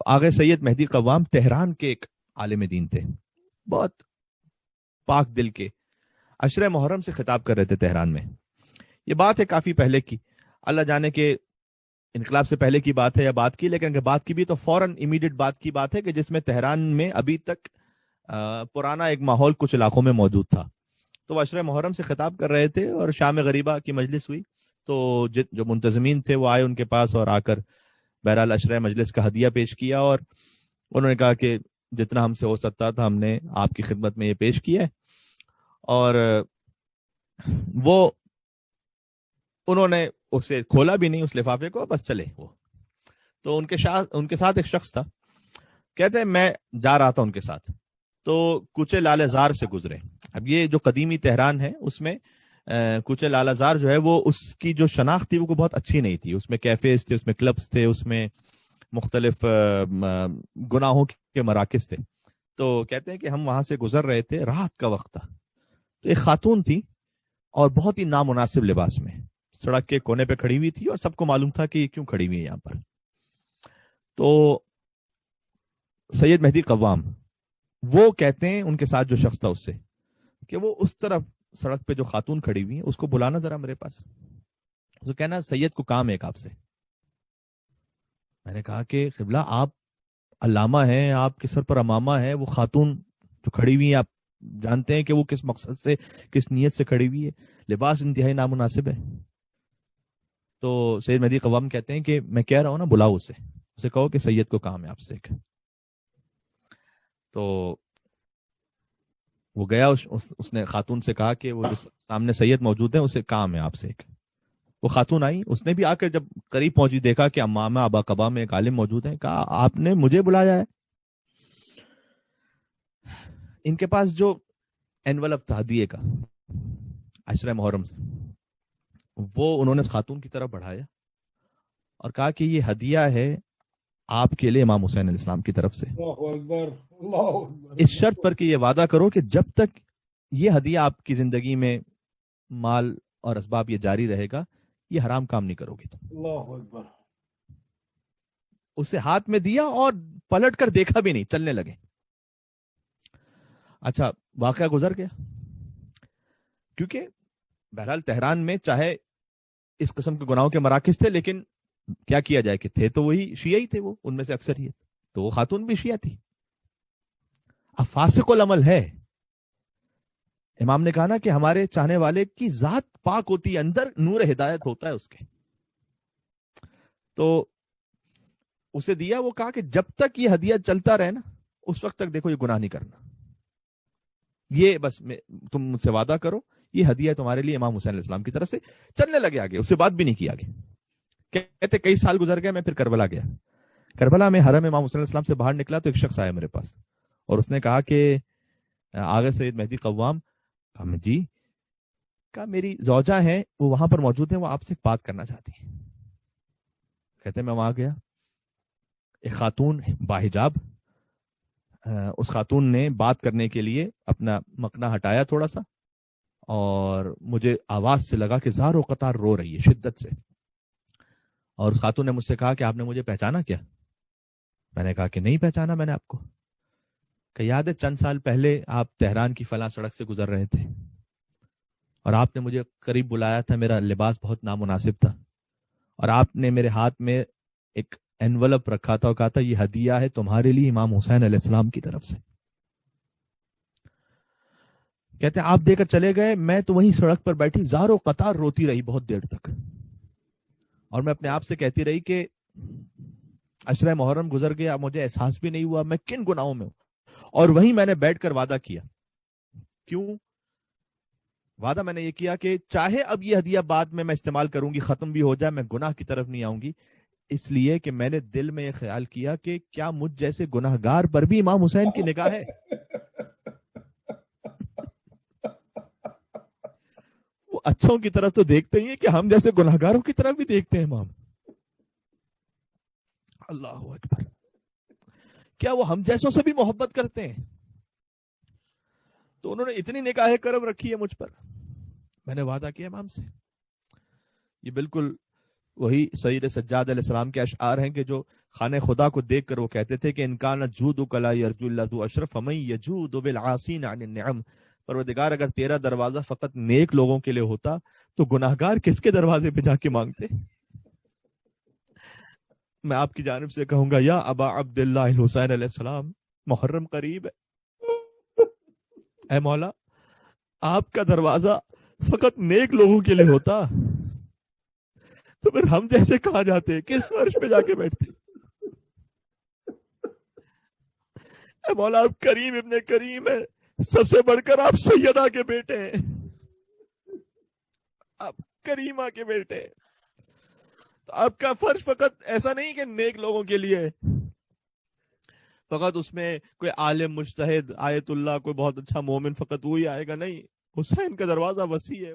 آغا سید مہدی قوام تہران کے ایک عالم دین تھے، بہت پاک دل کے، عشرہ محرم سے خطاب کر رہے تھے تہران میں. یہ بات ہے کافی پہلے کی، اللہ جانے کہ انقلاب سے پہلے کی بات ہے یا بات کی، لیکن اگر بات کی بھی تو فوراً امیڈیٹ بات کی بات ہے کہ جس میں تہران میں ابھی تک پرانا ایک ماحول کچھ علاقوں میں موجود تھا. تو وہ عشرہ محرم سے خطاب کر رہے تھے اور شام غریبہ کی مجلس ہوئی، تو جو منتظمین تھے وہ آئے ان کے پاس اور آ کر بہرحال عشرہ مجلس کا ہدیہ پیش کیا، اور انہوں نے کہا کہ جتنا ہم سے ہو سکتا تھا ہم نے آپ کی خدمت میں یہ پیش کیا ہے. اور وہ انہوں نے اسے کھولا بھی نہیں اس لفافے کو، بس چلے وہ. تو ان کے ساتھ ایک شخص تھا، کہتے ہیں میں جا رہا تھا ان کے ساتھ، تو کوچے لالہ زار سے گزرے. اب یہ جو قدیمی تہران ہے اس میں کوچے لالہ زار جو ہے وہ اس کی جو شناخت تھی وہ بہت اچھی نہیں تھی. اس میں کیفیز تھے، اس میں کلبز تھے، اس میں مختلف گناہوں کے مراکز تھے. تو کہتے ہیں کہ ہم وہاں سے گزر رہے تھے، رات کا وقت تھا، تو ایک خاتون تھی اور بہت ہی نامناسب لباس میں سڑک کے کونے پہ کھڑی ہوئی تھی، اور سب کو معلوم تھا کہ یہ کیوں کھڑی ہوئی ہے یہاں پر. تو سید مہدی قوام وہ کہتے ہیں ان کے ساتھ جو شخص تھا اس سے کہ وہ اس طرف سڑک پہ جو خاتون کھڑی ہوئی ہے اس کو بلانا ذرا میرے پاس. تو کہنا سید کو کام ہے ایک آپ سے. میں نے کہا کہ قبلہ آپ علامہ ہیں، آپ کے سر پر امامہ ہے، وہ خاتون جو کھڑی ہوئی ہے آپ جانتے ہیں کہ وہ کس مقصد سے کس نیت سے کھڑی ہوئی ہے، لباس انتہائی نامناسب ہے. تو سید مہدی قوام کہتے ہیں کہ میں کہہ رہا ہوں نا بلاؤ اسے کہو کہ سید کو کام ہے آپ سے. تو وہ گیا، اس نے خاتون سے کہا کہ وہ جو سامنے سید موجود ہیں اسے کام ہے آپ سے ایک. وہ خاتون آئی، اس نے بھی آ کر جب قریب پہنچی دیکھا کہ امامہ ابا قبا میں ایک عالم موجود ہیں، کہا آپ نے مجھے بلایا ہے. ان کے پاس جو انویلپ تھا ہدیے کا عشرہ محرم سے، وہ انہوں نے خاتون کی طرف بڑھایا اور کہا کہ یہ ہدیہ ہے آپ کے لیے امام حسین علیہ السلام کی طرف سے، اس شرط پر کہ یہ وعدہ کرو کہ جب تک یہ ہدیہ آپ کی زندگی میں مال اور اسباب یہ جاری رہے گا یہ حرام کام نہیں کرو گے تم. اللہ اکبر. اسے ہاتھ میں دیا اور پلٹ کر دیکھا بھی نہیں، چلنے لگے. اچھا واقعہ گزر گیا، کیونکہ بہرحال تہران میں چاہے اس قسم کے گناہوں کے مراکز تھے، لیکن کیا کیا جائے کہ تھے تو وہی شیعہ ہی تھے، وہ ان میں سے اکثریت، تو وہ خاتون بھی شیعہ تھی. اب فاسق العمل ہے. امام نے کہا نا کہ ہمارے چاہنے والے کی ذات پاک ہوتی ہے، اندر نور ہدایت ہوتا ہے اس کے. تو اسے دیا، وہ کہا کہ جب تک یہ ہدیہ چلتا رہے نا اس وقت تک دیکھو یہ گناہ نہیں کرنا، یہ بس تم مجھ سے وعدہ کرو یہ ہدیہ تمہارے لیے امام حسین علیہ السلام کی طرف سے. چلنے لگے آگے، اس سے بات بھی نہیں کی آگے. کہتے کئی سال گزر گئے، میں پھر کربلا گیا. کربلا میں حرم امام حسین علیہ السلام سے باہر نکلا تو ایک شخص آیا میرے پاس اور اس نے کہا کہ آغا سید مہدی قوام. کہا جی. کہا میری زوجہ ہیں وہ وہاں پر موجود ہیں، وہ آپ سے بات کرنا چاہتی ہیں. کہتے میں وہاں گیا، ایک خاتون باحجاب، اس خاتون نے بات کرنے کے لیے اپنا مکنا ہٹایا تھوڑا سا، اور مجھے آواز سے لگا کہ زار و قطار رو رہی ہے شدت سے. اور اس خاتون نے مجھ سے کہا کہ آپ نے مجھے پہچانا کیا؟ میں نے کہا کہ نہیں پہچانا میں نے آپ کو. کہ یاد ہے چند سال پہلے آپ تہران کی فلاں سڑک سے گزر رہے تھے اور آپ نے مجھے قریب بلایا تھا، میرا لباس بہت نامناسب تھا، اور آپ نے میرے ہاتھ میں ایک انویلپ رکھا تھا اور کہا تھا یہ ہدیہ ہے تمہارے لیے امام حسین علیہ السلام کی طرف سے. کہتے ہیں آپ دے کر چلے گئے، میں تو وہیں سڑک پر بیٹھی زار و قطار روتی رہی بہت دیر تک، اور میں اپنے آپ سے کہتی رہی کہ عشرہ محرم گزر گیا، مجھے احساس بھی نہیں ہوا میں کن گناہوں میں ہوں. اور وہیں میں نے بیٹھ کر وعدہ کیا. کیوں وعدہ میں نے یہ کیا کہ چاہے اب یہ ہدیہ بعد میں استعمال کروں گی، ختم بھی ہو جائے، میں گناہ کی طرف نہیں آؤں گی، اس لیے کہ میں نے دل میں یہ خیال کیا کہ کیا مجھ جیسے گناہگار پر بھی امام حسین کی نگاہ ہے. وہ اچھوں کی طرف تو دیکھتے ہی ہیں کہ ہم جیسے گناہگاروں کی طرف بھی دیکھتے ہیں امام. اللہ اکبر. کیا وہ ہم جیسوں سے بھی محبت کرتے ہیں؟ تو انہوں نے اتنی نگاہ کرم رکھی ہے مجھ پر. میں نے وعدہ کیا امام سے. یہ بالکل وہی سید سجاد علیہ السلام کے اشعار ہیں کہ جو خانہ خدا کو دیکھ کر وہ کہتے تھے کہ انکان جودک لا یرجو الا ذو اشرف فمن یجود بالعاصین عن النعم، پروردگار اگر تیرا دروازہ فقط نیک لوگوں کے لیے ہوتا تو گناہگار کس کے دروازے پہ جا کے مانگتے؟ میں آپ کی جانب سے کہوں گا یا ابا عبداللہ الحسین علیہ السلام، محرم قریب ہے، اے مولا آپ کا دروازہ فقط نیک لوگوں کے لیے ہوتا تو پھر ہم جیسے کہاں جاتے، کس فرش پہ جا کے بیٹھتے؟ اے مولا آپ کریم ابن کریم ہے، سب سے بڑھ کر آپ سیدہ کے بیٹے ہیں، آپ کریمہ کے بیٹے ہیں، تو آپ کا فرش فقط ایسا نہیں کہ نیک لوگوں کے لیے ہے، فقط اس میں کوئی عالم مجتہد آیت اللہ کوئی بہت اچھا مومن فقط وہی آئے گا، نہیں، حسین کا دروازہ وسیع ہے.